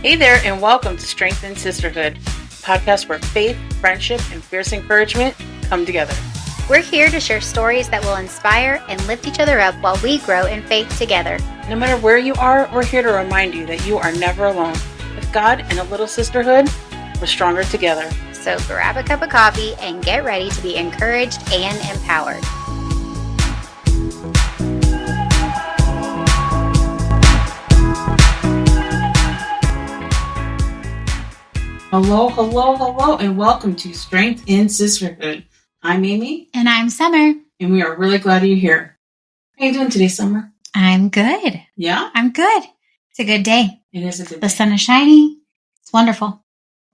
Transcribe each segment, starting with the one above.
Hey there, and welcome to Strength Sisterhood, a podcast where faith, friendship, and fierce encouragement come together. We're here to share stories that will inspire and lift each other up while we grow in faith together. No matter where you are, we're here to remind you that you are never alone. With God and a little sisterhood, we're stronger together. So grab a cup of coffee and get ready to be encouraged and empowered. Hello, and welcome to Strength in Sisterhood. I'm Amy. And I'm Summer. And we are really glad you're here. How are you doing today, Summer? I'm good. Yeah? I'm good. It's a good day. It is a good day. The sun is shining. It's wonderful.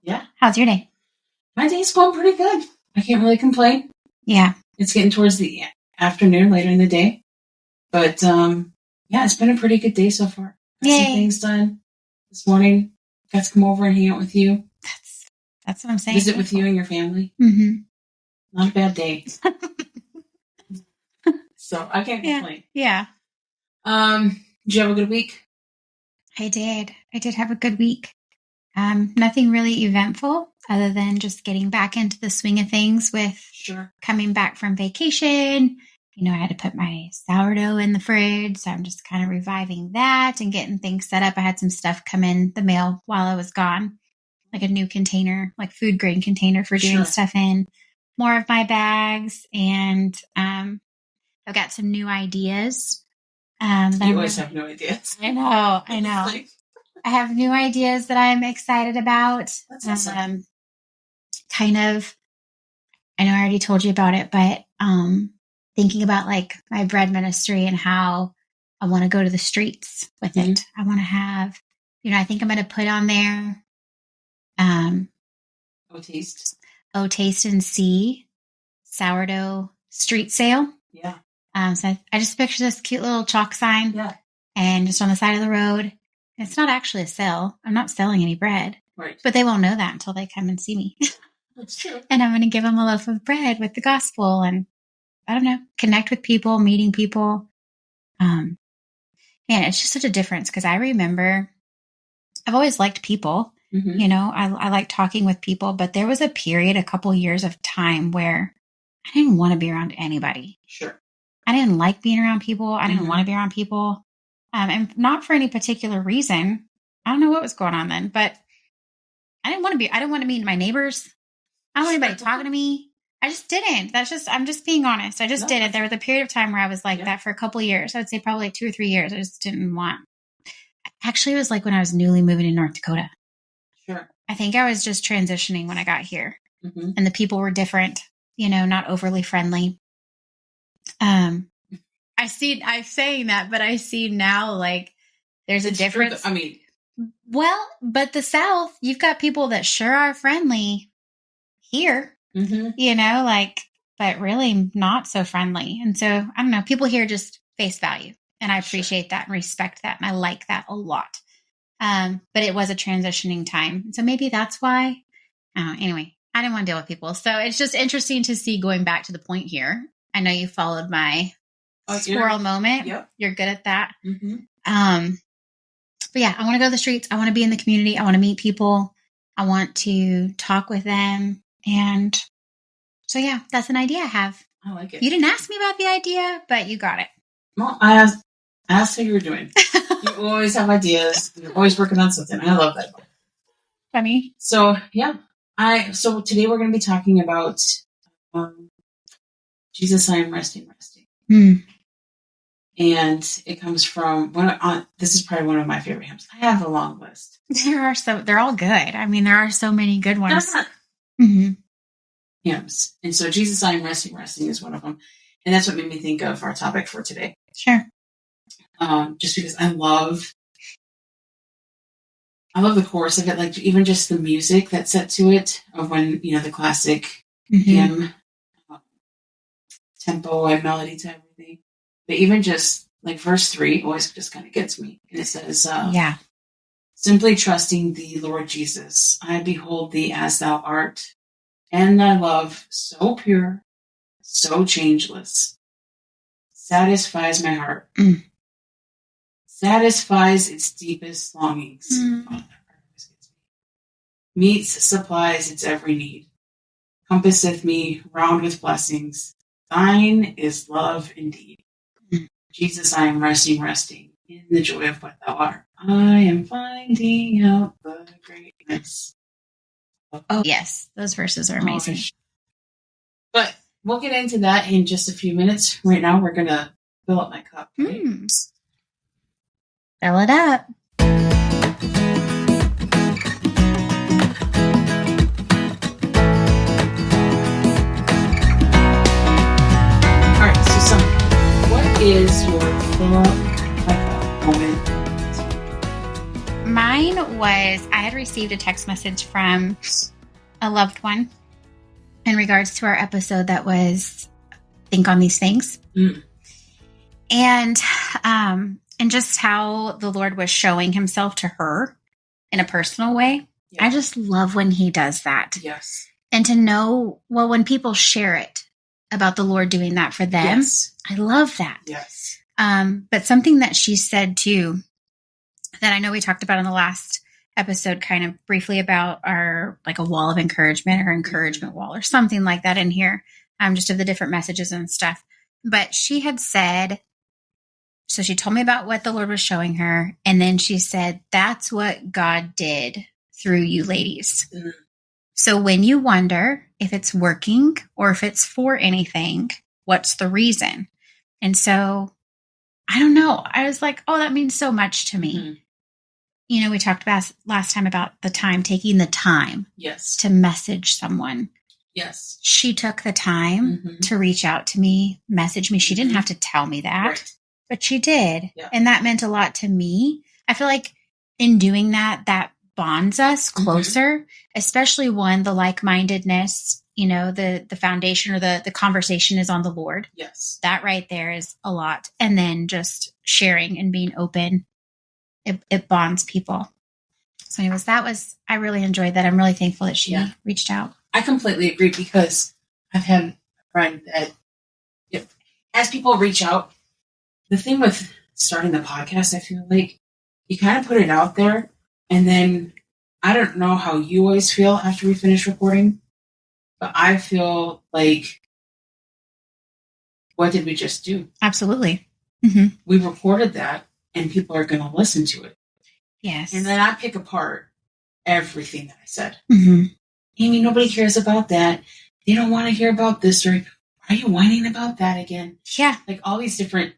Yeah. How's your day? My day's going pretty good. I can't really complain. Yeah. It's getting towards the afternoon, later in the day. But, yeah, it's been a pretty good day so far. Got some things done this morning. Got to come over and hang out with you. That's what I'm saying. Visit with you and your family. Mm-hmm. Not a bad day. So I can't complain. Yeah. Did you have a good week? I did have a good week. Nothing really eventful other than just getting back into the swing of things with coming back from vacation. You know, I had to put my sourdough in the fridge, so I'm just kind of reviving that and getting things set up. I had some stuff come in the mail while I was gone, like a new container, like food grade container for doing stuff in. More of my bags, and I've got some new ideas. You always have new ideas. I know. I have new ideas that I'm excited about. That's awesome. Kind of, I know I already told you about it, but thinking about like my bread ministry and how I want to go to the streets with it. I want to have, I think I'm going to put on there Oh, taste and see sourdough street sale. Yeah. So I just picture this cute little chalk sign. Yeah. And just on the side of the road. It's not actually a sale. I'm not selling any bread. Right. But they won't know that until they come and see me. That's true. And I'm going to give them a loaf of bread with the gospel and, I don't know, connect with people, meeting people. Man, it's just such a difference because I remember I've always liked people. Mm-hmm. I like talking with people, but there was a period, a couple years of time where I didn't want to be around anybody. Sure. I didn't like being around people. I didn't want to be around people. And not for any particular reason. I don't know what was going on then, but I didn't want to meet my neighbors. I don't want anybody talking to me. I just didn't. I'm just being honest. I just didn't. There was a period of time where I was like that for a couple of years. I would say probably like 2 or 3 years. I just didn't want. Actually, it was like when I was newly moving to North Dakota. Sure. I think I was just transitioning when I got here. Mm-hmm. And the people were different, not overly friendly. I'm saying that, but I see now, like, there's a difference. But the South, you've got people that sure are friendly here, but really not so friendly. And so, I don't know, people here just face value. And I appreciate that and respect that. And I like that a lot. But it was a transitioning time. So maybe that's why. Anyway, I didn't want to deal with people. So it's just interesting to see going back to the point here. I know you followed my squirrel moment. Yep. You're good at that. Mm-hmm. But yeah, I want to go to the streets. I want to be in the community. I want to meet people. I want to talk with them. And so, yeah, that's an idea I have. I like it. You didn't ask me about the idea, but you got it. Well, I asked how you were doing. You always have ideas. You're always working on something. I love that. Funny. So, yeah. So today we're going to be talking about Jesus, I am resting. And it comes from this is probably one of my favorite hymns. I have a long list. They're all good. I mean, there are so many good ones. Hymns. And so Jesus, I am resting is one of them. And that's what made me think of our topic for today. Sure. Just because I love the chorus of it, like even just the music that's set to it of when, the classic hymn, tempo and melody to everything. But even just like verse 3 always just kind of gets me. And it says, simply trusting thee, Lord Jesus, I behold thee as thou art, and thy love so pure, so changeless, satisfies my heart. Satisfies its deepest longings. meets, supplies its every need, compasseth me round with blessings. Thine is love indeed. Jesus, I am resting in the joy of what thou art. I am finding out the greatness. Oh, yes. Those verses are amazing. But we'll get into that in just a few minutes. Right now, we're going to fill up my cup. Right? Fill it up. All right, so Summer, what is your fill up my cup moment? Mine was, I had received a text message from a loved one in regards to our episode that was Think on These Things. And just how the Lord was showing himself to her in a personal way. Yeah. I just love when he does that. Yes. And to know, well, when people share it about the Lord doing that for them, yes. I love that. Yes. But something that she said too, that I know we talked about in the last episode kind of briefly about our, like a wall of encouragement or encouragement wall or something like that in here, just of the different messages and stuff. But she had said, so she told me about what the Lord was showing her. And then she said, that's what God did through you ladies. Mm. So when you wonder if it's working or if it's for anything, what's the reason? And so I don't know. I was like, oh, that means so much to me. Mm-hmm. You know, we talked about last time about taking the time yes. to message someone. Yes. She took the time to reach out to me, message me. She didn't have to tell me that, right. But she did. Yeah. And that meant a lot to me. I feel like in doing that, that bonds us closer, especially one, the like-mindedness, you know, the foundation or the conversation is on the Lord. Yes. That right there is a lot. And then just sharing and being open. It bonds people. So anyways, I really enjoyed that. I'm really thankful that she reached out. I completely agree because I've had a friend that as people reach out, the thing with starting the podcast, I feel like you kind of put it out there and then I don't know how you always feel after we finish recording, but I feel like, what did we just do? Absolutely. Mm-hmm. We recorded that and people are going to listen to it. Yes. And then I pick apart everything that I said. Mm-hmm. Amy, nobody cares about that. They don't want to hear about this. Or are you whining about that again? Yeah. Like all these different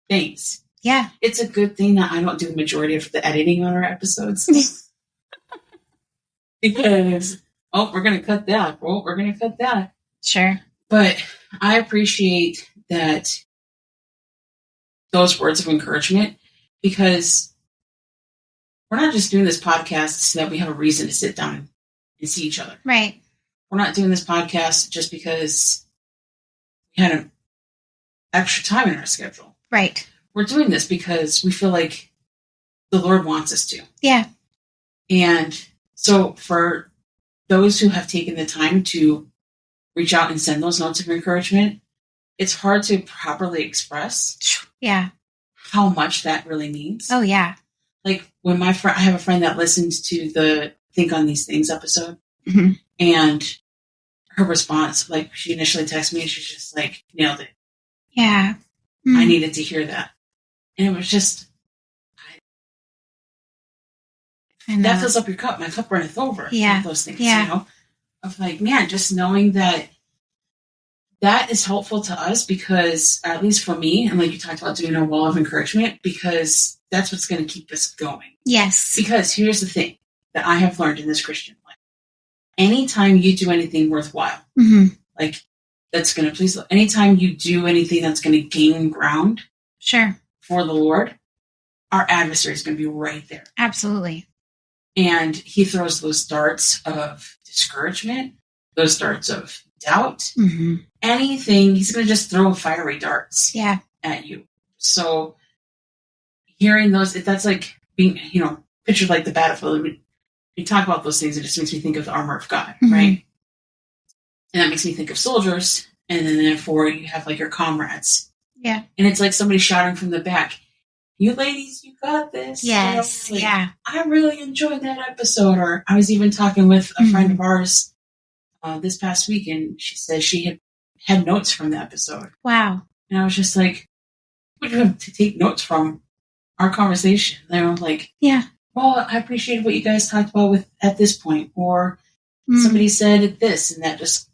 things. Yeah. It's a good thing that I don't do the majority of the editing on our episodes. Because, we're going to cut that. We're going to cut that. Sure. But I appreciate that those words of encouragement because we're not just doing this podcast so that we have a reason to sit down and see each other. Right. We're not doing this podcast just because we had an extra time in our schedule. Right. We're doing this because we feel like the Lord wants us to. Yeah. And so for those who have taken the time to reach out and send those notes of encouragement, it's hard to properly express how much that really means. Oh, yeah. Like when I have a friend that listened to the Think on These Things episode and her response, like she initially texted me and she's just like, nailed it. Yeah. I needed to hear that. And it was just, that fills up your cup. My cup runneth over. Yeah. Those things, yeah. You know? Of like, man, just knowing that is helpful to us because, at least for me, and like you talked about doing a wall of encouragement, because that's what's going to keep us going. Yes. Because here's the thing that I have learned in this Christian life. Anytime you do anything worthwhile, like that's going to please, anytime you do anything that's going to gain ground for the Lord, our adversary is going to be right there. Absolutely. And he throws those darts of discouragement, those darts of doubt, anything. He's going to just throw fiery darts at you. So hearing those, that's like being, pictured like the battlefield. We talk about those things, it just makes me think of the armor of God, right? And that makes me think of soldiers. And then therefore you have like your comrades. Yeah. And it's like somebody shouting from the back, you ladies, you got this. Yes. Yeah. I really enjoyed that episode. Or I was even talking with a friend of ours this past week, and she said she had notes from the episode. Wow. And I was just like, what do you have to take notes from our conversation? They were like, yeah. Well, I appreciated what you guys talked about at this point. Or somebody said this, and that just,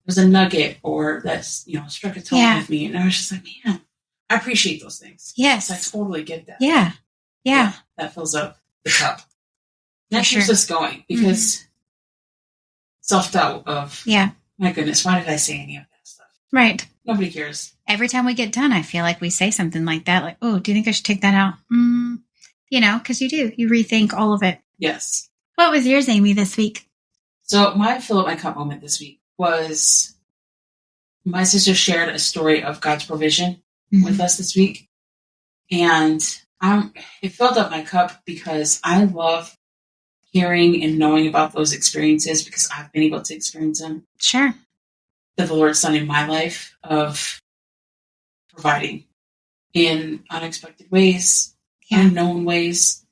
was a nugget, or that's, struck a tone with me. And I was just like, man, I appreciate those things. Yes. I totally get that. Yeah. Yeah. That fills up the cup. That keeps us going, because self-doubt of, my goodness, why did I say any of that stuff? Right. Nobody cares. Every time we get done, I feel like we say something like that. Like, oh, do you think I should take that out? Because you do. You rethink all of it. Yes. What was yours, Amy, this week? So my fill up my cup moment this week was my sister shared a story of God's provision with us this week. And it filled up my cup because I love hearing and knowing about those experiences, because I've been able to experience them. Sure. That the Lord's done in my life of providing in unexpected ways, unknown ways.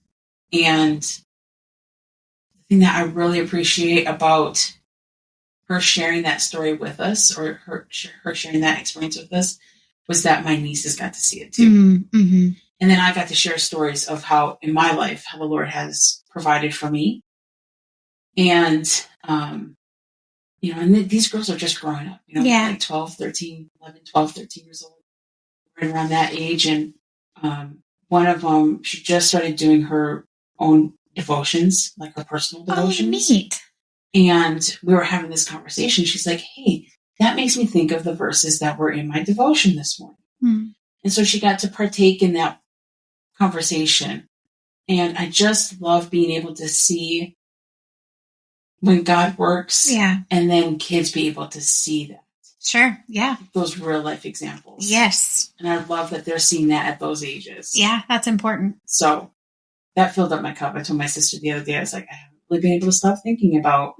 And the thing that I really appreciate about her sharing that story with us, or her sharing that experience with us, was that my nieces got to see it too. Mm-hmm. And then I got to share stories of how, in my life, how the Lord has provided for me. And, and these girls are just growing up, like 12, 13 years old, right around that age. And one of them, she just started doing her own devotions, like her personal devotions. Oh, neat. And we were having this conversation. She's like, hey, that makes me think of the verses that were in my devotion this morning. And so she got to partake in that conversation. And I just love being able to see when God works, and then kids be able to see that. Sure, yeah. Those real life examples. Yes. And I love that they're seeing that at those ages. Yeah, that's important. So that filled up my cup. I told my sister the other day, I was like, I haven't really been able to stop thinking about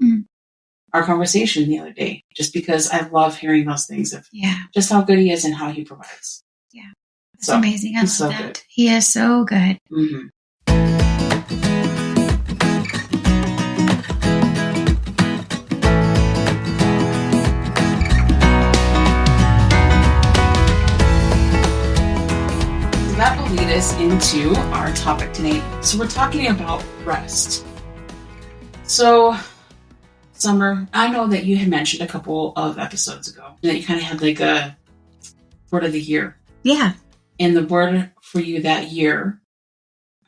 our conversation the other day, just because I love hearing those things of just how good he is and how he provides. Yeah. That's amazing. I love that. Good. He is so good. Mm-hmm. That will lead us into our topic tonight. So we're talking about rest. So, Summer, I know that you had mentioned a couple of episodes ago that you kind of had like a word of the year. Yeah. And the word for you that year,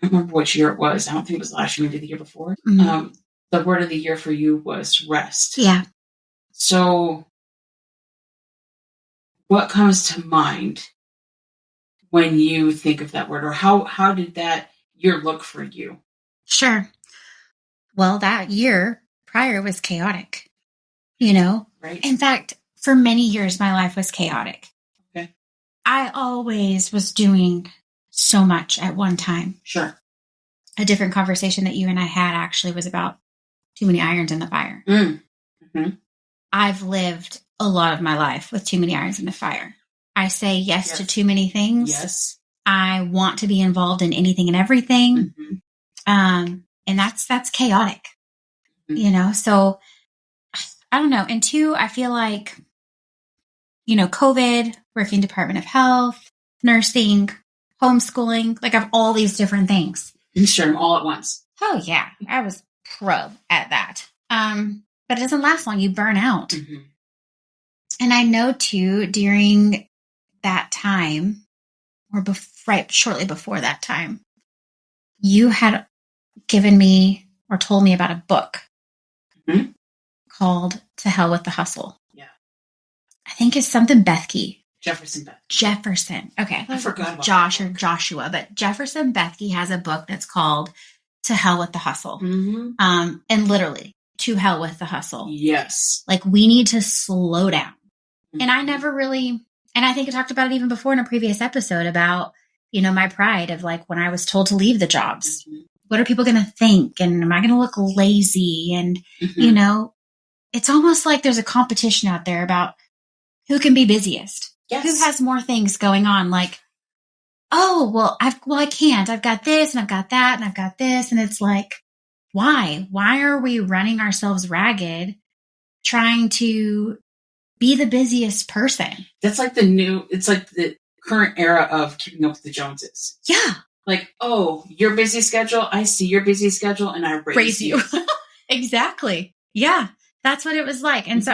I don't remember which year it was. I don't think it was last year, maybe the year before. Mm-hmm. The word of the year for you was rest. Yeah. So, what comes to mind when you think of that word, or how did that year look for you? Sure. Well, that year prior was chaotic, Right. In fact, for many years, my life was chaotic. Okay. I always was doing so much at one time. Sure. A different conversation that you and I had actually was about too many irons in the fire. Mm-hmm. I've lived a lot of my life with too many irons in the fire. I say yes to too many things. Yes. I want to be involved in anything and everything. Mm-hmm. And that's chaotic, So I don't know. And two, I feel like, COVID, working Department of Health, nursing, homeschooling, like I have all these different things. You shared them all at once. Oh yeah. I was pro at that. But it doesn't last long. You burn out. Mm-hmm. And I know too, during that time, or right shortly before that time, you had given me or told me about a book called To Hell with the Hustle. Yeah. I think it's something Bethke. Jefferson. Okay. I forgot about Josh or Joshua, but Jefferson Bethke has a book that's called To Hell with the Hustle. Mm-hmm. And literally, to hell with the hustle. Yes. Like, we need to slow down. Mm-hmm. And I never really, and I think I talked about it even before in a previous episode about, my pride of like when I was told to leave the jobs. Mm-hmm. What are people going to think? And am I going to look lazy? And, it's almost like there's a competition out there about who can be busiest. Yes. Who has more things going on? Like, oh, well, I can't. I've got this and I've got that and I've got this. And it's like, why? Why are we running ourselves ragged trying to be the busiest person? That's like it's like the current era of keeping up with the Joneses. Yeah. Like, oh, your busy schedule. I see your busy schedule and I raise you. Exactly. Yeah. That's what it was like. And so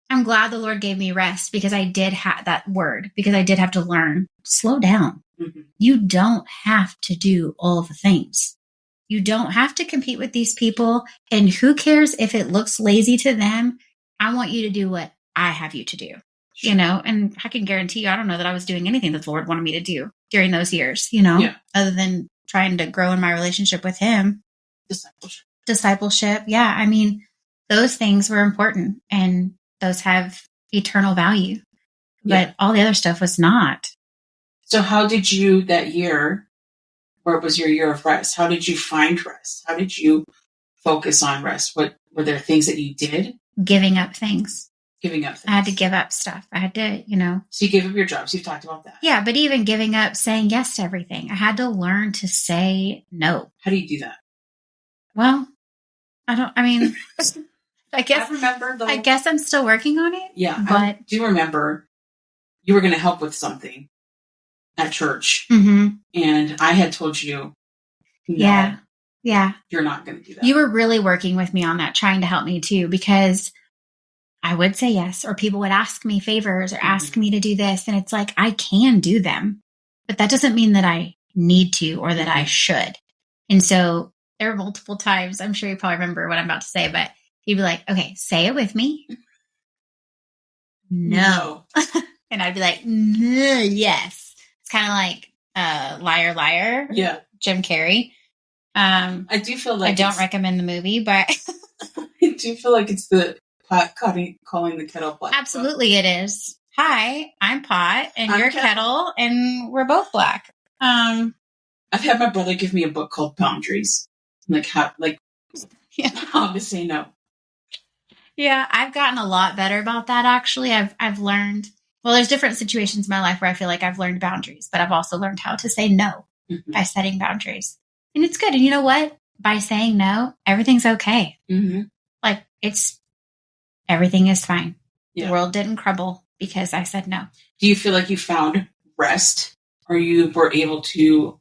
I'm glad the Lord gave me rest because I did have that word, because I did have to learn, slow down. Mm-hmm. You don't have to do all the things. You don't have to compete with these people. And who cares if it looks lazy to them? I want you to do what I have you to do, sure. And I can guarantee you, I don't know that I was doing anything that the Lord wanted me to do during those years, other than trying to grow in my relationship with him. Discipleship. Yeah. I mean, those things were important and those have eternal value, but all the other stuff was not. So how did you that year, where it was your year of rest, how did you find rest? How did you focus on rest? What were there things that you did? Giving up things. I had to give up stuff. I had to, So you gave up your jobs. You've talked about that. Yeah, but even giving up, saying yes to everything. I had to learn to say no. How do you do that? Well, I guess I remember though. I guess I'm still working on it. Yeah, but I do remember you were going to help with something at church, mm-hmm. and I had told you, no, yeah, you're not going to do that. You were really working with me on that, trying to help me too, because I would say yes, or people would ask me favors or ask me to do this, and it's like I can do them, but that doesn't mean that I need to or that I should. And so there were multiple times. I'm sure you probably remember what I'm about to say, but he'd be like, okay, say it with me. No. And I'd be like, yes. It's kind of like Liar, Liar. Yeah. Jim Carrey. I do feel like I don't recommend the movie, but I do feel like it's the pot calling the kettle black. Absolutely it is. Hi, I'm Pot and you're Kettle and we're both black. I've had my brother give me a book called Boundaries. How to say no. Yeah, I've gotten a lot better about that, actually. I've learned, well, there's different situations in my life where I feel like I've learned boundaries, but I've also learned how to say no by setting boundaries. And it's good. And you know what? By saying no, everything's okay. Mm-hmm. Everything is fine. Yeah. The world didn't crumble because I said no. Do you feel like you found rest, or you were able to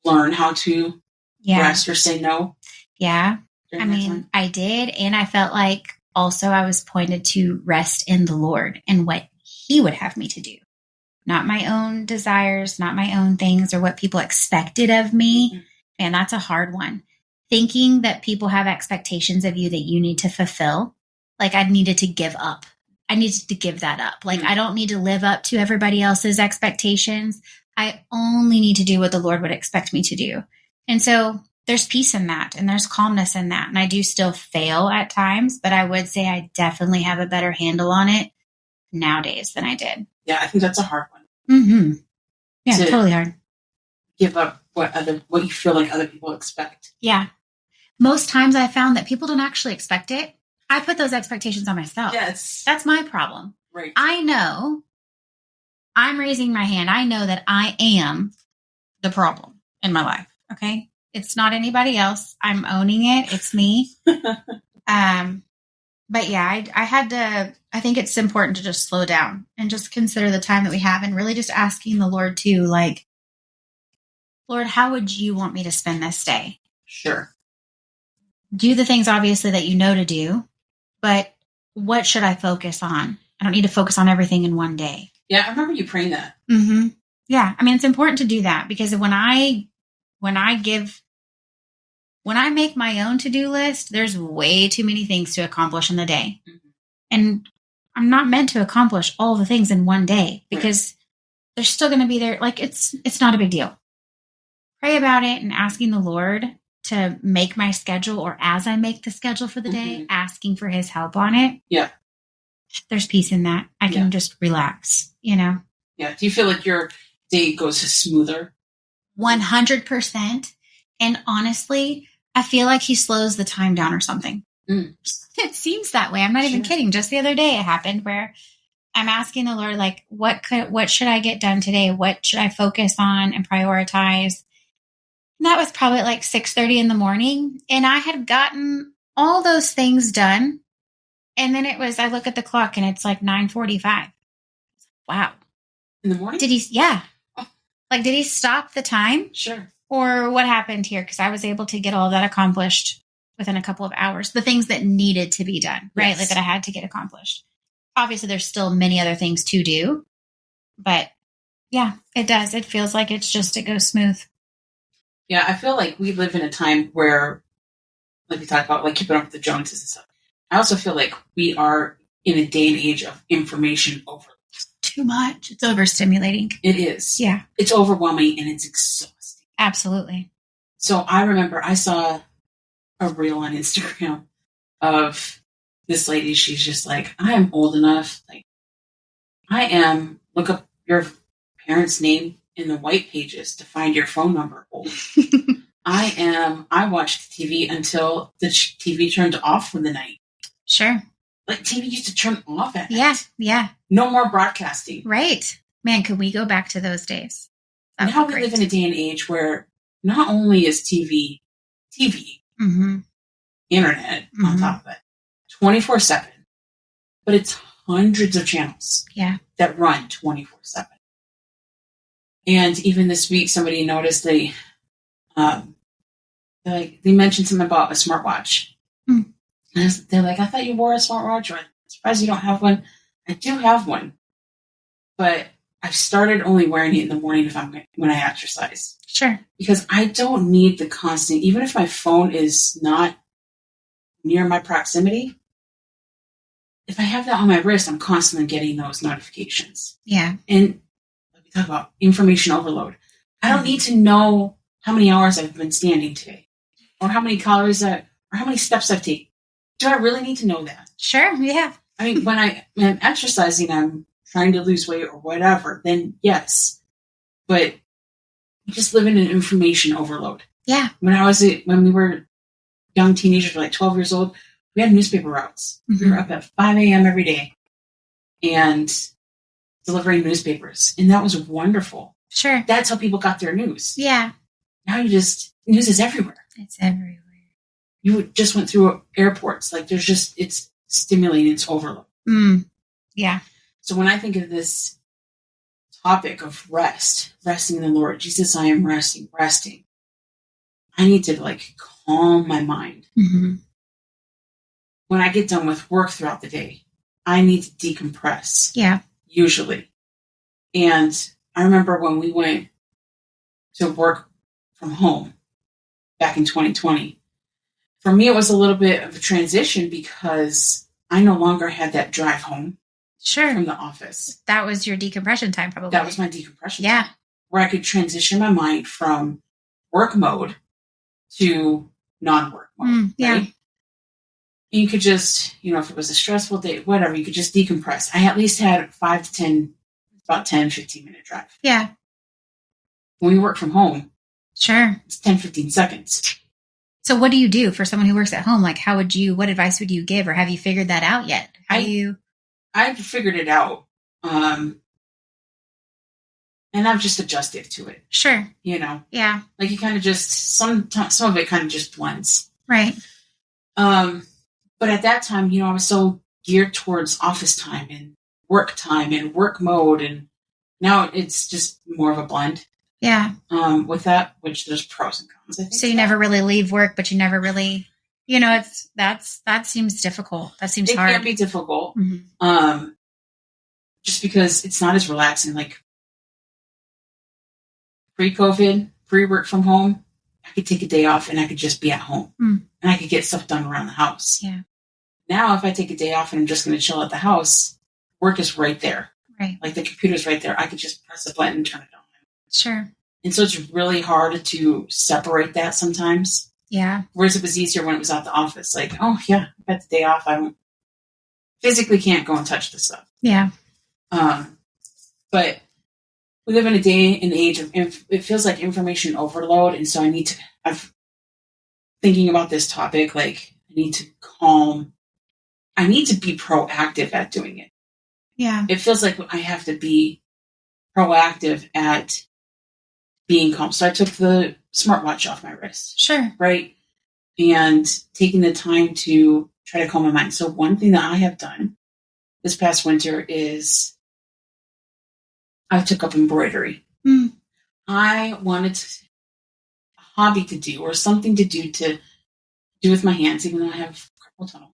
learn how to rest or say no? Yeah. I did. And I felt like also I was pointed to rest in the Lord and what he would have me to do. Not my own desires, not my own things or what people expected of me. Mm-hmm. And that's a hard one. Thinking that people have expectations of you that you need to fulfill. I needed to give up. I needed to give that up. I don't need to live up to everybody else's expectations. I only need to do what the Lord would expect me to do. And so there's peace in that and there's calmness in that. And I do still fail at times, but I would say I definitely have a better handle on it nowadays than I did. Yeah, I think that's a hard one. Mm-hmm. Yeah, totally hard. Give up what you feel like other people expect. Yeah. Most times I found that people don't actually expect it. I put those expectations on myself. Yes. That's my problem. Right. I know. I'm raising my hand. I know that I am the problem in my life. Okay. It's not anybody else. I'm owning it. It's me. But yeah, I think it's important to just slow down and just consider the time that we have and really just asking the Lord too, Lord, how would you want me to spend this day? Sure. Do the things obviously that you know to do, but what should I focus on? I don't need to focus on everything in one day. Yeah, I remember you praying that. Mm-hmm. Yeah, it's important to do that because when I make my own to-do list, there's way too many things to accomplish in the day. Mm-hmm. And I'm not meant to accomplish all the things in one day because they're still going to be there. It's not a big deal. Pray about it and asking the Lord to make my schedule, or as I make the schedule for the day, asking for his help on it. Yeah. There's peace in that. I can just relax, Yeah. Do you feel like your day goes smoother? 100%. And honestly, I feel like he slows the time down or something. It seems that way. I'm not even kidding. Just the other day it happened where I'm asking the Lord, like, what should I get done today? What should I focus on and prioritize? And that was probably like 6:30 in the morning. And I had gotten all those things done. And then I look at the clock and it's like 9:45. Wow. In the morning? Yeah. Like, did he stop the time? Sure. Or what happened here? Because I was able to get all that accomplished within a couple of hours. The things that needed to be done, right? Yes. Like that I had to get accomplished. Obviously, there's still many other things to do. But yeah, it does. It feels like it goes smooth. Yeah, I feel like we live in a time where, like we talked about, like keeping up with the Joneses and stuff. I also feel like we are in a day and age of information overload. Too much. It's overstimulating. It is. Yeah. It's overwhelming and it's exhausting. Absolutely. So I remember I saw a reel on Instagram of this lady. She's just like, I am old enough. Like, look up your parents' name in the white pages to find your phone number old. I watched TV until the TV turned off for the night. Sure. Like, TV used to turn off at night. Yeah. No more broadcasting. Right. Man, could we go back to those days? Now we live in a day and age where not only is TV, mm-hmm. internet on top of it, 24/7, but it's hundreds of channels that run 24/7. And even this week, somebody noticed they mentioned something about a smartwatch. Mm. And they're like, I thought you wore a smartwatch, or I'm surprised you don't have one. I do have one, but I've started only wearing it in the morning when I exercise. Sure. Because I don't need the constant, even if my phone is not near my proximity, if I have that on my wrist, I'm constantly getting those notifications. Yeah. And we talk about information overload. I don't need to know how many hours I've been standing today, or how many calories or how many steps I've taken. Do I really need to know that? Sure, yeah. I mean, when I'm exercising, I'm trying to lose weight or whatever, then yes. But we just live in an information overload. Yeah. When we were young teenagers, like 12 years old, we had newspaper routes. Mm-hmm. We were up at 5 a.m. every day and delivering newspapers. And that was wonderful. Sure. That's how people got their news. Yeah. Now news is everywhere. It's everywhere. You just went through airports. Like it's stimulating, it's overload. Yeah. So when I think of this topic of resting in the Lord, Jesus, I am resting. I need to like calm my mind. Mm-hmm. When I get done with work throughout the day, I need to decompress. Yeah. Usually. And I remember when we went to work from home back in 2020, for me, it was a little bit of a transition because I no longer had that drive home. Sure. From the office. That was your decompression time, probably. That was my decompression time. Yeah. Where I could transition my mind from work mode to non-work mode. Yeah. Right? And you could just, if it was a stressful day, whatever, you could just decompress. I at least had about 10, 15-minute drive. Yeah. When you work from home. Sure. It's 10, 15 seconds. So what do you do for someone who works at home? Like, what advice would you give, or have you figured that out yet? I've figured it out. And I've just adjusted to it. Sure. Yeah. Like you kind of just, some of it kind of just blends. Right. But at that time, I was so geared towards office time and work mode. And now it's just more of a blend. Yeah. With that, which there's pros and cons, I think. So you never really leave work, but you never really, that seems difficult. That seems hard. It can be difficult. Mm-hmm. Just because it's not as relaxing. Like pre-COVID, pre-work from home, I could take a day off and I could just be at home and I could get stuff done around the house. Yeah. Now, if I take a day off and I'm just going to chill at the house, work is right there. Right. Like the computer's right there. I could just press a button and turn it on. Sure. And so it's really hard to separate that sometimes. Yeah. Whereas it was easier when it was at the office. Like, oh yeah, I got the day off. I physically can't go and touch this stuff. Yeah. But we live in a day and age of, it feels like information overload. And so I'm thinking about this topic, like I need to be proactive at doing it. Yeah. It feels like I have to be proactive at being calm. So I took the smartwatch off my wrist. Sure. Right? And taking the time to try to calm my mind. So one thing that I have done this past winter is I took up embroidery. Mm. I wanted a hobby to do or something to do with my hands, even though I have carpal tunnel.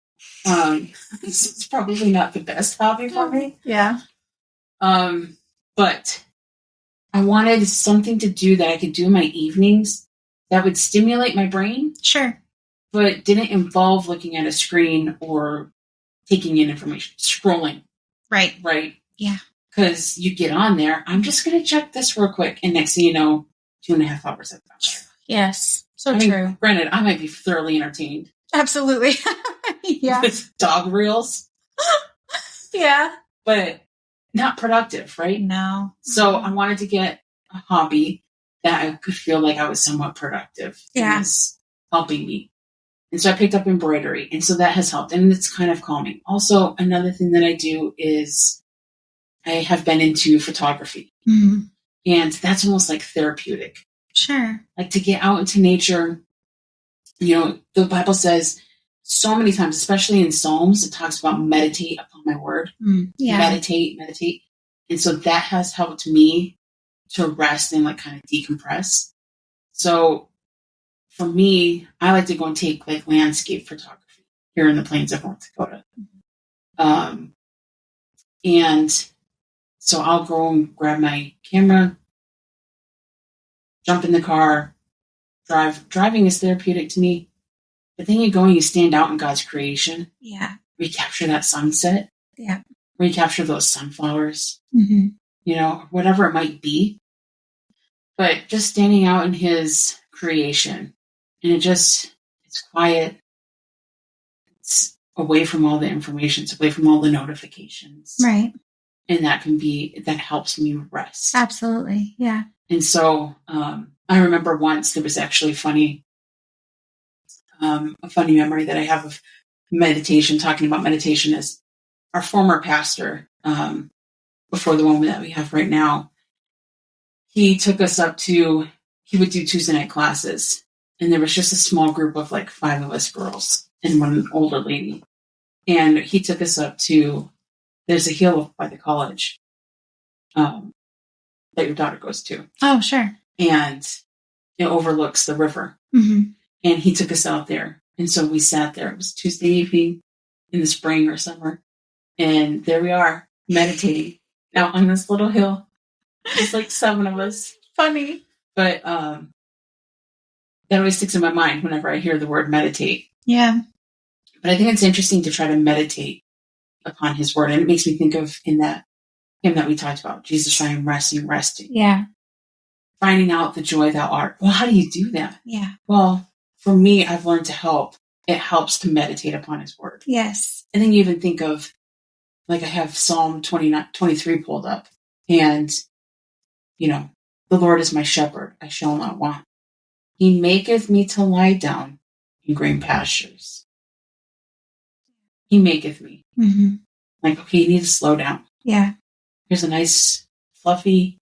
It's probably not the best hobby for me. Yeah. But I wanted something to do that I could do in my evenings that would stimulate my brain. Sure. But didn't involve looking at a screen or taking in information, scrolling. Right. Right. Yeah. Because you get on there, I'm just going to check this real quick. And next thing you know, 2.5 hours have gone by. Yes. So true. Granted, I might be thoroughly entertained. Absolutely. Yeah. With dog reels. Yeah. But not productive, right? No. So I wanted to get a hobby that I could feel like I was somewhat productive. Yeah. It was helping me. And so I picked up embroidery. And so that has helped. And it's kind of calming. Also, another thing that I do is I have been into photography. Mm-hmm. And that's almost like therapeutic. Sure. Like to get out into nature. You know, the Bible says so many times, especially in Psalms, it talks about meditate upon my word. Yeah. Meditate. And so that has helped me to rest and like kind of decompress. So for me, I like to go and take like landscape photography here in the plains of North Dakota. And so I'll go and grab my camera, jump in the car, drive. Driving is therapeutic to me. But then you go and you stand out in God's creation. Yeah. Recapture that sunset. Yeah. Recapture those sunflowers. Mm-hmm. You know, whatever it might be. But just standing out in his creation. And it's quiet. It's away from all the information. It's away from all the notifications. Right. And that helps me rest. Absolutely. Yeah. And so I remember once there was actually a funny memory that I have of meditation, talking about meditation, is our former pastor, before the one that we have right now, he took us he would do Tuesday night classes. And there was just a small group of like 5 of us girls and one older lady. And he took us up to, there's a hill by the college that your daughter goes to. Oh, sure. And it overlooks the river. Mm-hmm. And he took us out there. And so we sat there. It was Tuesday evening in the spring or summer. And there we are, meditating out on this little hill. There's like 7 of us. Funny. But that always sticks in my mind whenever I hear the word meditate. Yeah. But I think it's interesting to try to meditate upon his word. And it makes me think of in that hymn that we talked about, Jesus, I am resting. Yeah. Finding out the joy thou art. Well, how do you do that? Yeah. Well, for me, I've learned to help. It helps to meditate upon his word. Yes. And then you even think of, like I have Psalm 23 pulled up. And, you know, the Lord is my shepherd. I shall not want. He maketh me to lie down in green pastures. He maketh me. Mm-hmm. Like, okay, you need to slow down. Yeah. Here's a nice, fluffy,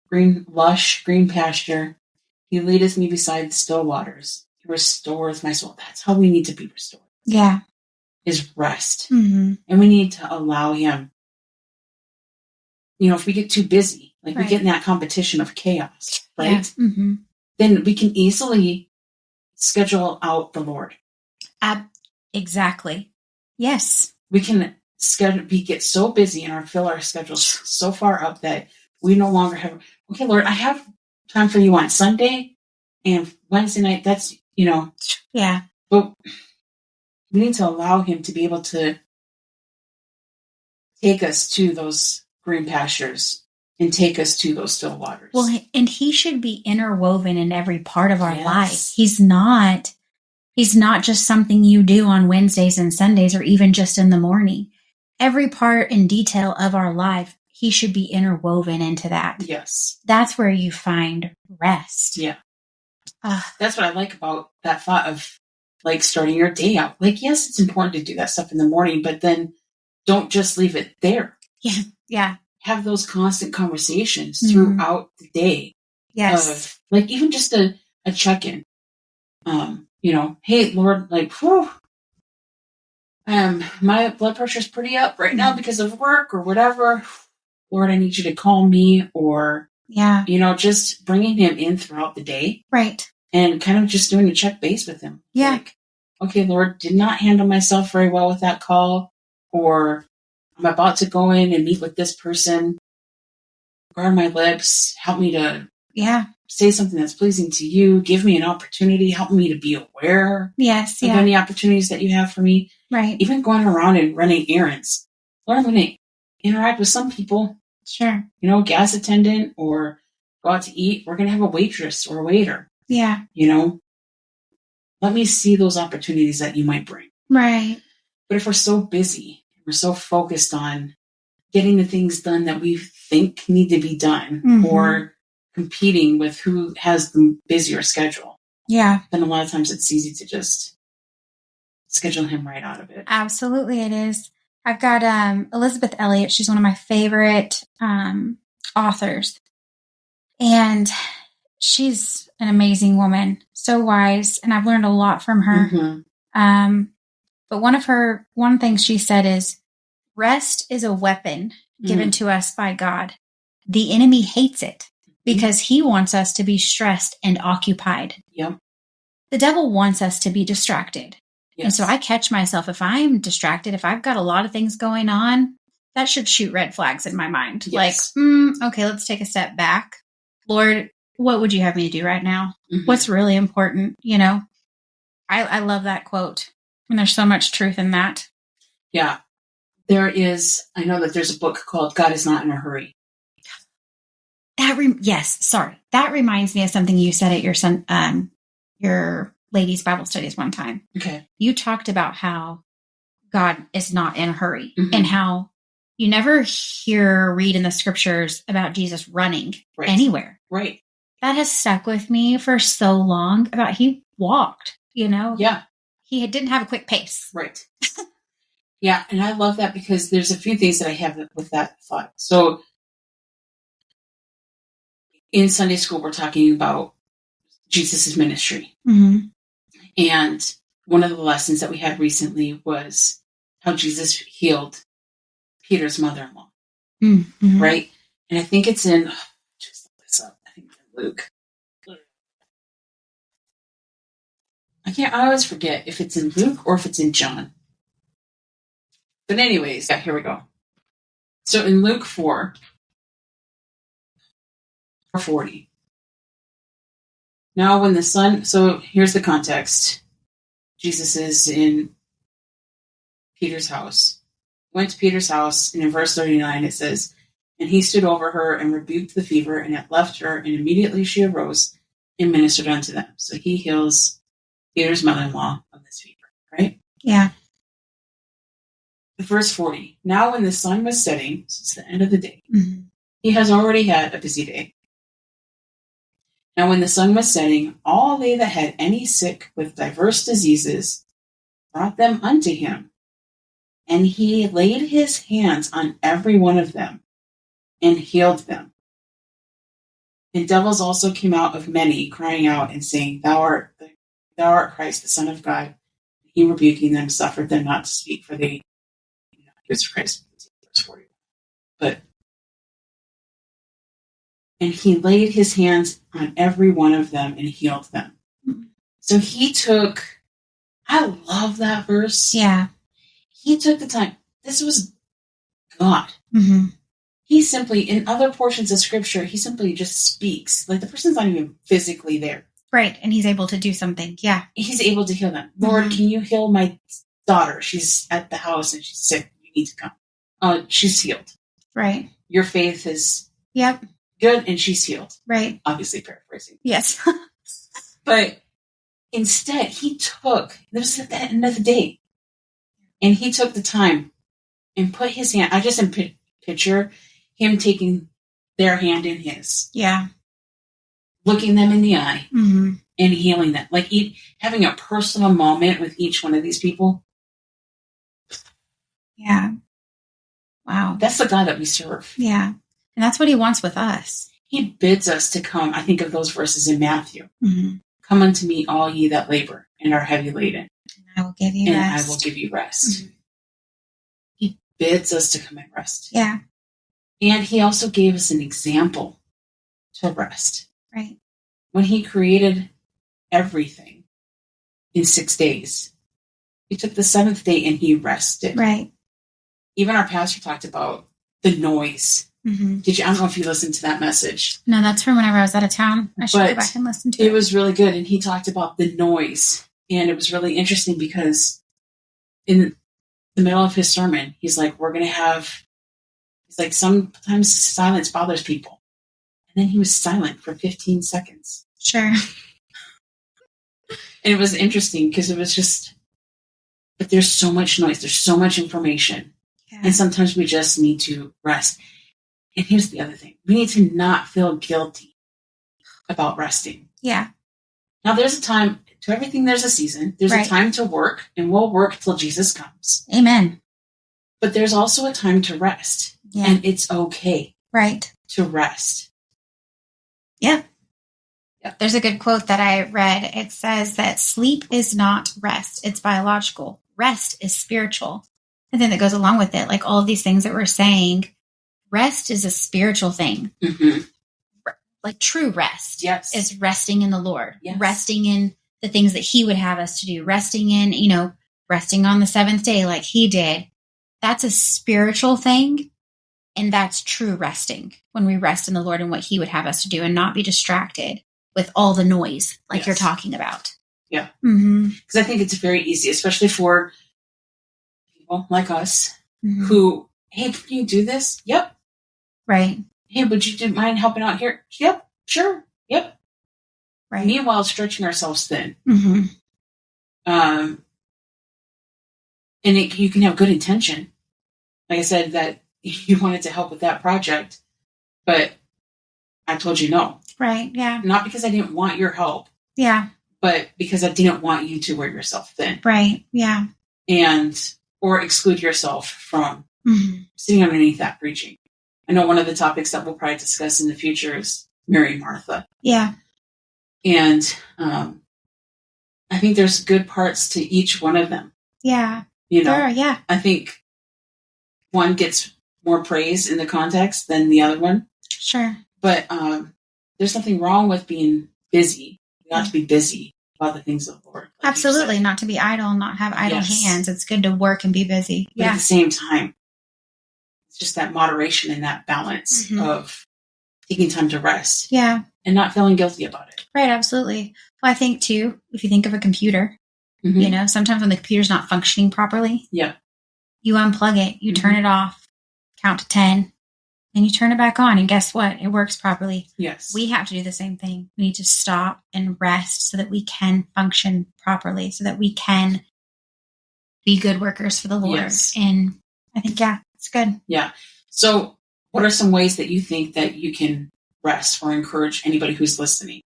lush green pasture. He leadeth me beside the still waters. He restoreth my soul. That's how we need to be restored. Yeah. Is rest. Mm-hmm. And we need to allow him. You know, if we get too busy, like we get in that competition of chaos, right? Yeah. Mm-hmm. Then we can easily schedule out the Lord. Exactly. Yes. We can get so busy and fill our schedules so far up that we no longer have, okay, Lord, I have time for you on Sunday and Wednesday night. That's, you know. Yeah. But we need to allow him to be able to take us to those green pastures and take us to those still waters. Well, and he should be interwoven in every part of our life. He's not just something you do on Wednesdays and Sundays or even just in the morning. Every part and detail of our life, he should be interwoven into that. Yes. That's where you find rest. Yeah. That's what I like about that thought of like starting your day out. Like, yes, it's important to do that stuff in the morning, but then don't just leave it there. Yeah. Have those constant conversations throughout the day. Yes. Of, like, even just a check-in. Hey, Lord, like, whew, my blood pressure is pretty up right now because of work or whatever. Lord, I need you to call me, or, just bringing him in throughout the day. Right. And kind of just doing a check base with him. Yeah. Like, okay, Lord, did not handle myself very well with that call, or I'm about to go in and meet with this person. Guard my lips. Help me to say something that's pleasing to you. Give me an opportunity. Help me to be aware of any opportunities that you have for me. Right. Even going around and running errands. Lord, I'm going to interact with some people. Sure. Gas attendant, or go out to eat. We're going to have a waitress or a waiter. Yeah. Let me see those opportunities that you might bring. Right. But if we're so busy, we're so focused on getting the things done that we think need to be done, or competing with who has the busier schedule. Yeah. Then a lot of times it's easy to just schedule him right out of it. Absolutely, it is. I've got Elizabeth Elliot. She's one of my favorite authors. And she's an amazing woman, so wise, and I've learned a lot from her. But one thing she said is, rest is a weapon given to us by God. The enemy hates it because he wants us to be stressed and occupied. Yep. The devil wants us to be distracted. Yes. And so I catch myself, if I'm distracted, if I've got a lot of things going on, that should shoot red flags in my mind. Yes. Like, okay, let's take a step back. Lord, what would you have me to do right now? What's really important? I love that quote. And there's so much truth in that. Yeah. I know that there's a book called God is Not in a Hurry. That reminds me of something you said at your ladies' Bible studies one time. Okay. You talked about how God is not in a hurry, and how you never read in the scriptures about Jesus running anywhere. Right. That has stuck with me for so long, about he walked, Yeah. He didn't have a quick pace. Right. Yeah. And I love that, because there's a few things that I have with that thought. So in Sunday school, we're talking about Jesus' ministry. And one of the lessons that we had recently was how Jesus healed Peter's mother-in-law. Right? And I think it's in, just look this up. I think it's in Luke. I always forget if it's in Luke or if it's in John. But anyways, here we go. So in Luke 4:40. Now when the sun, so here's the context. Jesus is in Peter's house. Went to Peter's house, and in verse 39 it says, and he stood over her and rebuked the fever, and it left her, and immediately she arose and ministered unto them. So he heals Peter's mother-in-law of this fever, right? Yeah. Verse 40. Now when the sun was setting, so it's the end of the day, he has already had a busy day. Now when the sun was setting, all they that had any sick with diverse diseases brought them unto him. And he laid his hands on every one of them and healed them. And devils also came out of many, crying out and saying, Thou art Christ, the Son of God. He, rebuking them, suffered them not to speak, for they was Christ. Verse 40. And he laid his hands on every one of them and healed them. So he took, I love that verse. Yeah. He took the time. This was God. He simply, in other portions of scripture, he simply just speaks. Like, the person's not even physically there. Right. And he's able to do something. Yeah. He's able to heal them. Lord, can you heal my daughter? She's at the house and she's sick. You need to come. She's healed. Right. Your faith is good, and she's healed. Right. Obviously paraphrasing. Yes. But instead, this was at the end of the day. And he took the time and put his hand, I just picture him taking their hand in his. Yeah. Looking them in the eye and healing them. Like having a personal moment with each one of these people. Yeah. Wow. That's the God that we serve. Yeah. And that's what he wants with us. He bids us to come. I think of those verses in Matthew. Mm-hmm. Come unto me, all ye that labor and are heavy laden. And I will give you rest. And I will give you rest. Mm-hmm. He bids us to come and rest. Yeah. And he also gave us an example to rest. Right. When he created everything in 6 days, he took the seventh day and he rested. Right. Even our pastor talked about the noise. Mm-hmm. I don't know if you listened to that message. No, that's from whenever I was out of town. I should go back and listen to it. It was really good. And he talked about the noise. And it was really interesting because in the middle of his sermon, he's like, sometimes silence bothers people. And then he was silent for 15 seconds. Sure. And it was interesting because it was just, but there's so much noise. There's so much information. Yeah. And sometimes we just need to rest. And here's the other thing. We need to not feel guilty about resting. Yeah. Now, there's a time to everything. There's a season. There's a time to work, and we'll work till Jesus comes. Amen. But there's also a time to rest. Yeah. And it's okay. Right. To rest. Yeah. Yeah. There's a good quote that I read. It says that sleep is not rest. It's biological. Rest is spiritual. And then that goes along with it. Like all of these things that we're saying, rest is a spiritual thing. Mm-hmm. Like true rest is resting in the Lord, resting in the things that he would have us to do, resting in, resting on the seventh day like he did. That's a spiritual thing. And that's true resting when we rest in the Lord and what he would have us to do and not be distracted with all the noise like you're talking about. Yeah. Because I think it's very easy, especially for people like us who, hey, can you do this? Yep. Right. Hey, would you mind helping out here? Yep. Sure. Yep. Right. Meanwhile, stretching ourselves thin. Mm-hmm. And you can have good intention. Like I said, that you wanted to help with that project, but I told you no. Right. Yeah. Not because I didn't want your help. Yeah. But because I didn't want you to wear yourself thin. Right. Yeah. Or exclude yourself from sitting underneath that preaching. I know one of the topics that we'll probably discuss in the future is Mary and Martha. Yeah. And I think there's good parts to each one of them. Yeah. Sure, yeah. I think one gets more praise in the context than the other one. Sure. But there's nothing wrong with being busy. You have to be busy about the things of the Lord. Like absolutely. Not to be idle, not have idle hands. It's good to work and be busy. But at the same time, it's just that moderation and that balance of taking time to rest. Yeah. And not feeling guilty about it. Right. Absolutely. Well, I think too, if you think of a computer, sometimes when the computer's not functioning properly, you unplug it, you turn it off, count to 10, and you turn it back on. And guess what? It works properly. Yes. We have to do the same thing. We need to stop and rest so that we can function properly, so that we can be good workers for the Lord. Yes. And I think, it's good. Yeah. So what are some ways that you think that you can rest or encourage anybody who's listening?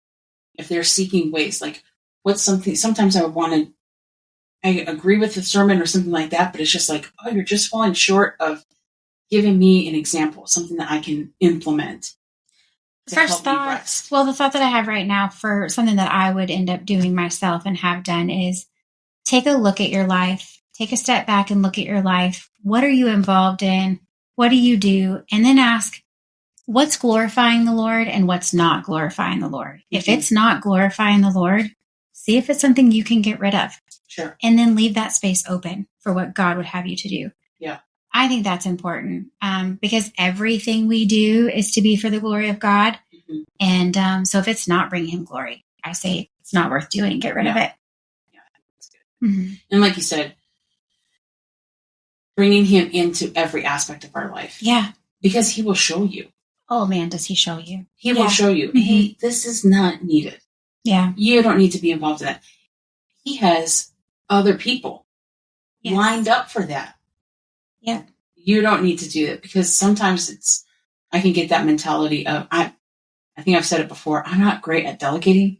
If they're seeking ways, like what's something, sometimes I agree with the sermon or something like that, but it's just like, oh, you're just falling short of giving me an example, something that I can implement. First thought, well, the thought that I have right now for something that I would end up doing myself and have done is take a look at your life, take a step back and look at your life. What are you involved in? What do you do? And then ask, what's glorifying the Lord and what's not glorifying the Lord? If it's not glorifying the Lord, see if it's something you can get rid of. Sure. And then leave that space open for what God would have you to do. Yeah. I think that's important because everything we do is to be for the glory of God. And so if it's not bringing him glory, I say it's not worth doing. Get rid of it. Yeah, that's good. And like you said, bringing him into every aspect of our life. Yeah. Because he will show you. Oh, man, does he show you? He will show you, hey, this is not needed. Yeah. You don't need to be involved in that. He has other people lined up for that. Yeah. You don't need to do it because sometimes I can get that mentality of, I think I've said it before, I'm not great at delegating.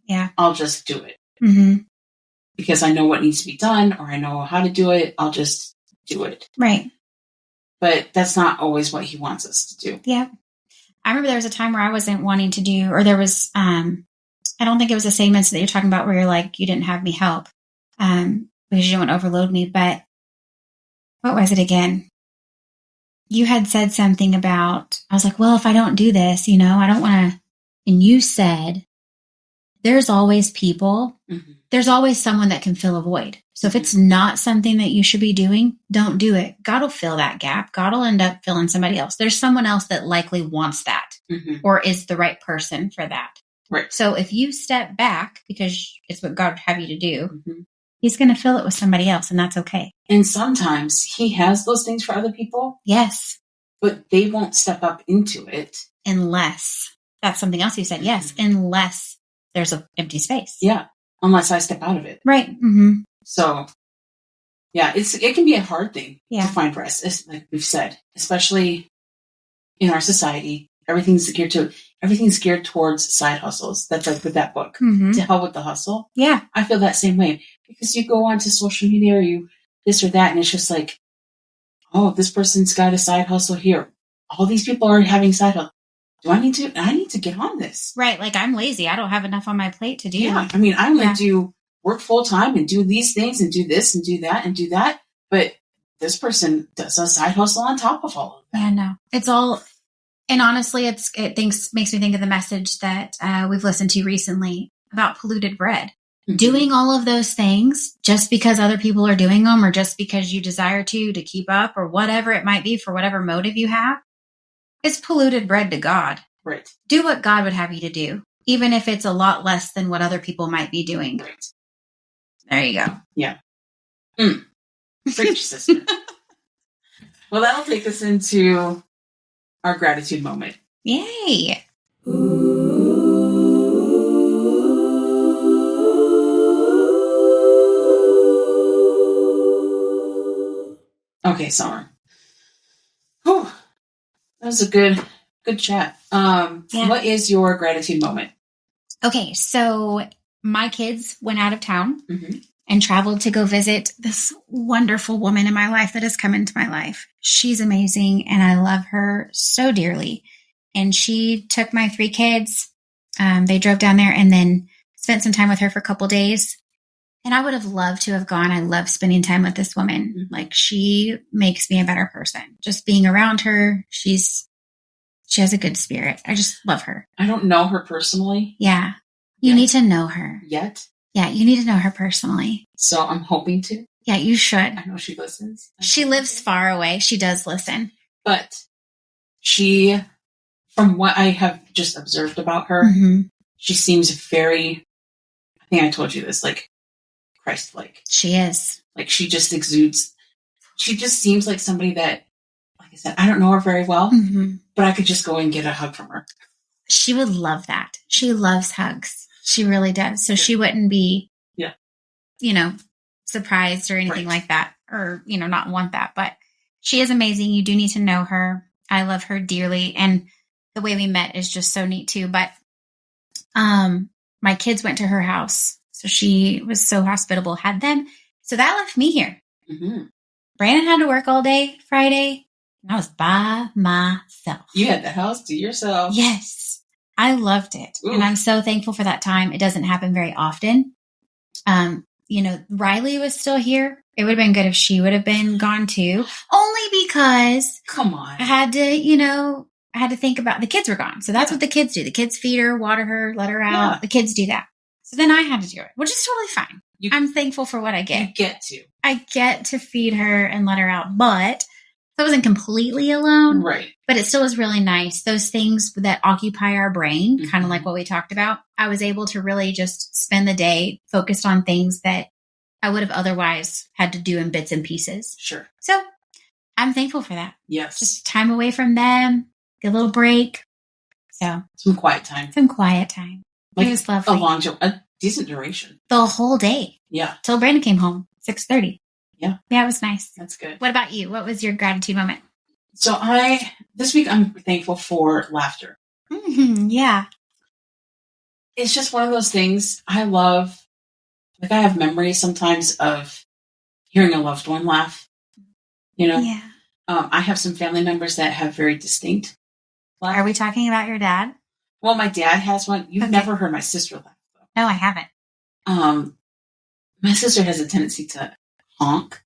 Yeah. I'll just do it. Because I know what needs to be done or I know how to do it. I'll just do it. Right. But that's not always what he wants us to do. Yeah. I remember there was a time where I wasn't wanting to do, or there was, I don't think it was the same incident that you're talking about where you're like, you didn't have me help because you didn't want to overload me. But what was it again? You had said something about, I was like, well, if I don't do this, I don't want to. And you said, there's always people. Mm-hmm. There's always someone that can fill a void. So if it's not something that you should be doing, don't do it. God will fill that gap. God will end up filling somebody else. There's someone else that likely wants that or is the right person for that. Right. So if you step back, because it's what God would have you to do, he's going to fill it with somebody else, and that's okay. And sometimes he has those things for other people. Yes. But they won't step up into it. Unless, that's something else you said, yes, unless there's an empty space. Yeah, unless I step out of it. Right. So, yeah, it can be a hard thing to find rest, like we've said, especially in our society. Everything's geared towards side hustles. That's like with that book, To Hell with the Hustle. Yeah. I feel that same way because you go onto social media or you this or that, and it's just like, oh, this person's got a side hustle here. All these people are having side hustle. I need to get on this. Right. Like I'm lazy. I don't have enough on my plate to do. Yeah. I mean, I'm going to work full time and do these things and do this and do that and do that. But this person does a side hustle on top of all of that. Yeah, no. It's all, and honestly, makes me think of the message that we've listened to recently about polluted bread. Doing all of those things just because other people are doing them or just because you desire to keep up or whatever it might be for whatever motive you have, it's polluted bread to God. Right. Do what God would have you to do, even if it's a lot less than what other people might be doing. Right. There you go. Yeah. Preach, sister. Well, that'll take us into our gratitude moment. Yay. Okay, Summer. Whew. That was a good chat. What is your gratitude moment? Okay, so my kids went out of town and traveled to go visit this wonderful woman in my life that has come into my life. She's amazing, and I love her so dearly. And she took my 3 kids. They drove down there and then spent some time with her for a couple days. And I would have loved to have gone. I love spending time with this woman. Like, she makes me a better person. Just being around her, she has a good spirit. I just love her. I don't know her personally. Yeah. You need to know her. Yet? Yeah, you need to know her personally. So I'm hoping to. Yeah, you should. I know she listens. She lives far away. She does listen. But she, from what I have just observed about her, she seems very, I think I told you this, like, Christ-like. She is. Like, she just seems like somebody that, like I said, I don't know her very well, but I could just go and get a hug from her. She would love that. She loves hugs. She really does. So she wouldn't be, surprised or anything like that, or, not want that. But she is amazing. You do need to know her. I love her dearly. And the way we met is just so neat too. But my kids went to her house. So she was so hospitable, had them. So that left me here. Brandon had to work all day Friday. And I was by myself. You had the house to yourself. Yes. I loved it. Ooh. And I'm so thankful for that time. It doesn't happen very often. Riley was still here. It would have been good if she would have been gone too. Only because come on. I had to think about the kids were gone. So that's what the kids do. The kids feed her, water her, let her out. Yeah. The kids do that. So then I had to do it, which is totally fine. I'm thankful for what I get. You get to. I get to feed her and let her out, but I wasn't completely alone. Right. But it still was really nice. Those things that occupy our brain, kind of like what we talked about, I was able to really just spend the day focused on things that I would have otherwise had to do in bits and pieces. Sure. So I'm thankful for that. Yes. Just time away from them, get a little break. So some quiet time. Like it was lovely. A decent duration. The whole day. Yeah. Till Brandon came home, 6:30. Yeah. Yeah, it was nice. That's good. What about you? What was your gratitude moment? So this week I'm thankful for laughter. Yeah. It's just one of those things I love. Like, I have memories sometimes of hearing a loved one laugh, Yeah. I have some family members that have very distinct laugh. Are we talking about your dad? Well, my dad has one. You've never heard my sister laugh, though. No, I haven't. My sister has a tendency to honk.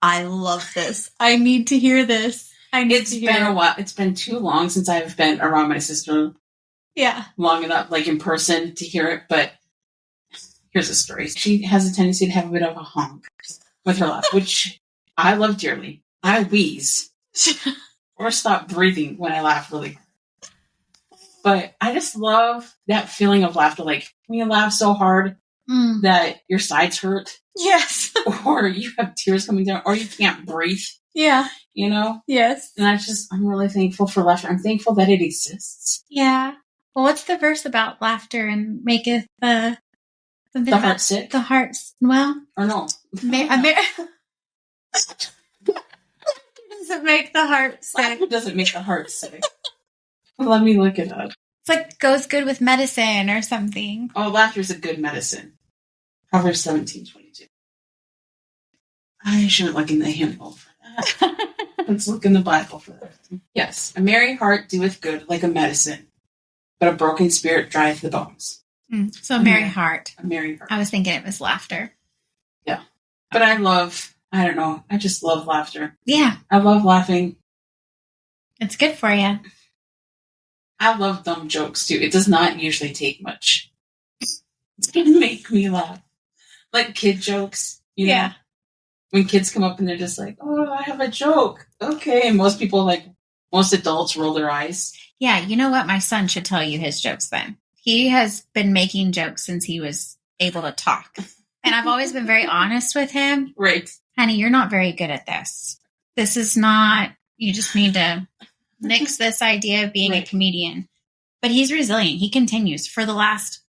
I love this. I need to hear this. It's been a while. It's been too long since I've been around my sister. Yeah. Long enough, like in person, to hear it. But here's a story. She has a tendency to have a bit of a honk with her laugh, which I love dearly. I wheeze or stop breathing when I laugh really hard. But I just love that feeling of laughter. Like when you laugh so hard that your sides hurt. Yes. Or you have tears coming down, or you can't breathe. Yeah. You know? Yes. And I'm really thankful for laughter. I'm thankful that it exists. Yeah. Well, what's the verse about laughter and maketh the heart sick? The heart's, well. Or no. Does it make the heart sick? Laughter doesn't make the heart sick. Let me look it up. It's like goes good with medicine or something. Oh, laughter is a good medicine. Proverbs 17:22. I shouldn't look in the hymnal for that. Let's look in the Bible for that. Yes. A merry heart doeth good like a medicine, but a broken spirit drieth the bones. So a merry heart. A merry heart. I was thinking it was laughter. Yeah. But I don't know. I just love laughter. Yeah. I love laughing. It's good for you. I love dumb jokes too. It does not usually take much. It's going to make me laugh. Like kid jokes. You know? When kids come up and they're just like, oh, I have a joke. Okay. And most adults roll their eyes. Yeah. You know what? My son should tell you his jokes then. He has been making jokes since he was able to talk. And I've always been very honest with him. Right. Honey, you're not very good at this. This is not, you just need to nix this idea of being a comedian. But he's resilient. He continues. For the last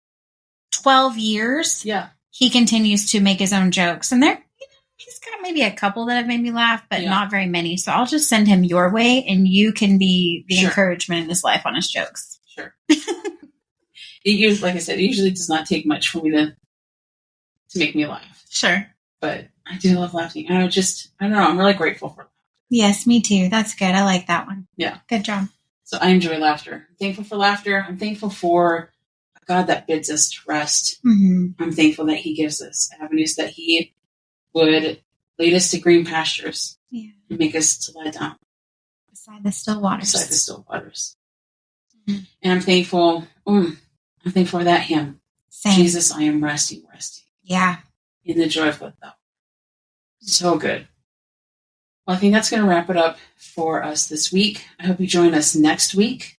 12 years, he continues to make his own jokes. And he's got maybe a couple that have made me laugh, but not very many. So I'll just send him your way, and you can be the encouragement in his life on his jokes. Sure. Like I said, it usually does not take much for me to make me laugh. Sure. But I do love laughing. I don't know, I'm really grateful for it. Yes, me too. That's good. I like that one. Yeah. Good job. So I enjoy laughter. I'm thankful for laughter. I'm thankful for a God that bids us to rest. Mm-hmm. I'm thankful that he gives us avenues, that he would lead us to green pastures and make us to lie down. Beside the still waters. Mm-hmm. And I'm thankful for that hymn. Same. Jesus, I am resting. Yeah. In the joy of what thou. So good. Well, I think that's going to wrap it up for us this week. I hope you join us next week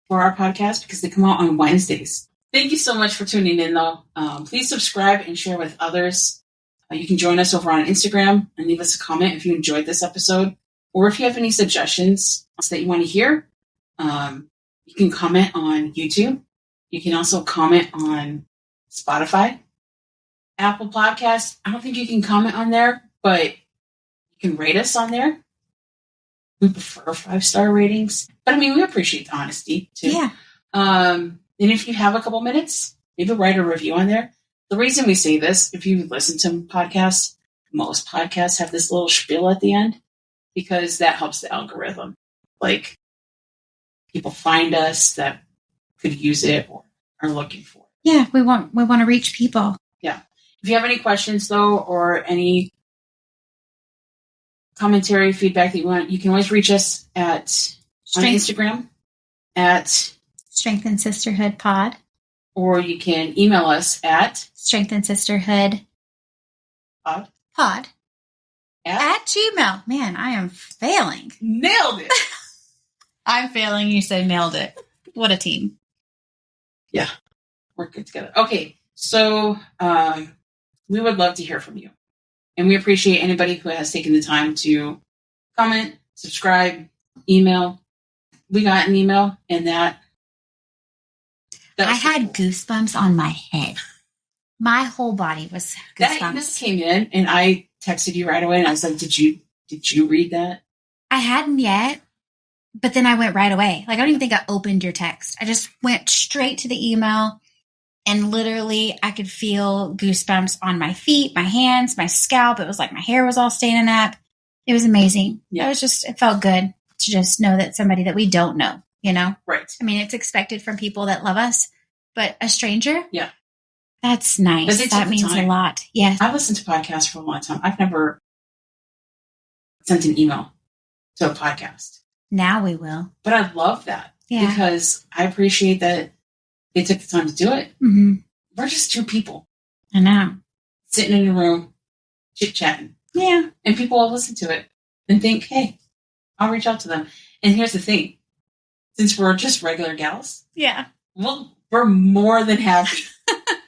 for our podcast, because they come out on Wednesdays. Thank you so much for tuning in, though. Please subscribe and share with others. You can join us over on Instagram and leave us a comment if you enjoyed this episode, or if you have any suggestions that you want to hear. You can comment on YouTube. You can also comment on Spotify, Apple Podcasts. I don't think you can comment on there, but you can rate us on there. We prefer 5-star ratings, but I mean, we appreciate the honesty too. Yeah. And if you have a couple minutes, maybe write a review on there. The reason we say this, if you listen to podcasts, most podcasts have this little spiel at the end, because that helps the algorithm. Like, people find us that could use it or are looking for it. Yeah, we want to reach people. Yeah. If you have any questions, though, or any commentary, feedback that you want, you can always reach us on Instagram at Strength and Sisterhood Pod. Or you can email us at Strength and Sisterhood Pod at Gmail. Man, I am failing. Nailed it. I'm failing. You said nailed it. What a team. Yeah, we're good together. Okay, so we would love to hear from you. And we appreciate anybody who has taken the time to comment, subscribe, email. We got an email, and that I had goosebumps on my head. My whole body was goosebumps. That email came in, and I texted you right away, and I was like, did you read that? I hadn't yet, but then I went right away. Like, I don't even think I opened your text. I just went straight to the email, and literally I could feel goosebumps on my feet, my hands, my scalp. It was like my hair was all standing up. It was amazing. Yeah. It felt good to just know that somebody that we don't know, Right. I mean, it's expected from people that love us, but a stranger? Yeah. That's nice. That means a lot. Yes. I've listened to podcasts for a long time. I've never sent an email to a podcast. Now we will. But I love that because I appreciate that they took the time to do it. Mm-hmm. We're just two people. I know. Sitting in a room, chit-chatting. Yeah. And people will listen to it and think, hey, I'll reach out to them. And here's the thing. Since we're just regular gals, we're more than happy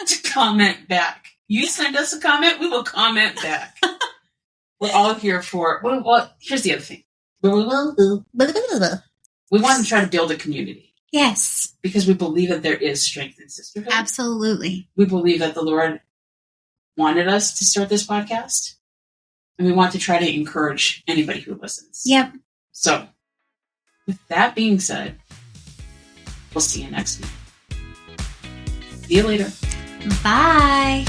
to comment back. You send us a comment, we will comment back. We're all here for, well, here's the other thing. We want to try to build a community. Yes. Because we believe that there is strength in sisterhood. Absolutely. We believe that the Lord wanted us to start this podcast. And we want to try to encourage anybody who listens. Yep. So, with that being said, we'll see you next week. See you later. Bye.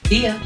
See ya.